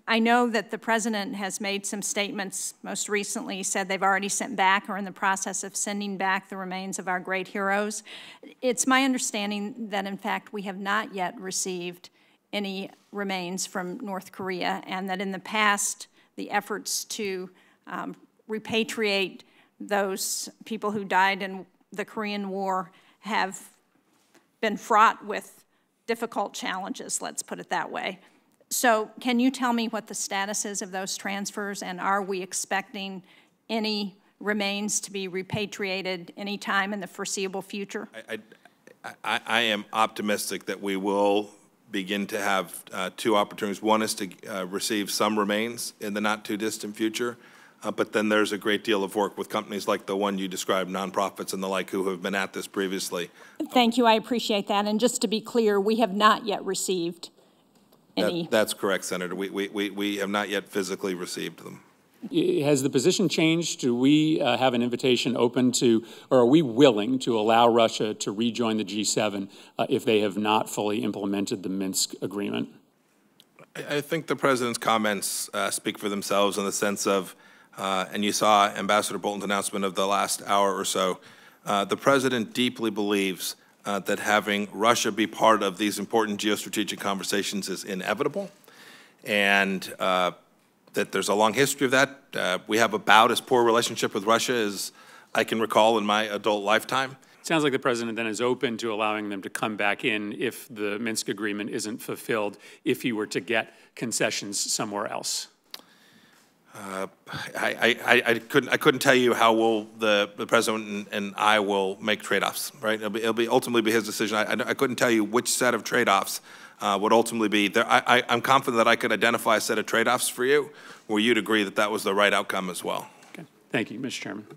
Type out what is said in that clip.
I know that the President has made some statements, most recently said they've already sent back or in the process of sending back the remains of our great heroes. It's my understanding that, in fact, we have not yet received any remains from North Korea, and that in the past, the efforts to repatriate those people who died in the Korean War have been fraught with difficult challenges, let's put it that way. So can you tell me what the status is of those transfers, and are we expecting any remains to be repatriated any time in the foreseeable future? I am optimistic that we will begin to have two opportunities. One is to receive some remains in the not too distant future, but then there's a great deal of work with companies like the one you described, nonprofits and the like, who have been at this previously. Thank you, I appreciate that. And just to be clear, we have not yet received any. That's correct, Senator. We have not yet physically received them. Has the position changed? Do we have an invitation open to, or are we willing to allow Russia to rejoin the G7 if they have not fully implemented the Minsk agreement? I think the President's comments speak for themselves in the sense of, and you saw Ambassador Bolton's announcement of the last hour or so, the President deeply believes that having Russia be part of these important geostrategic conversations is inevitable, and that there's a long history of that. We have about as poor a relationship with Russia as I can recall in my adult lifetime. Sounds like the President then is open to allowing them to come back in if the Minsk agreement isn't fulfilled, if he were to get concessions somewhere else. I couldn't tell you how the President and I will make trade-offs, right? It'll ultimately be his decision. I couldn't tell you which set of trade-offs would ultimately be there. I'm confident that I could identify a set of trade-offs for you where you'd agree that that was the right outcome as well. Okay. Thank you, Mr. Chairman.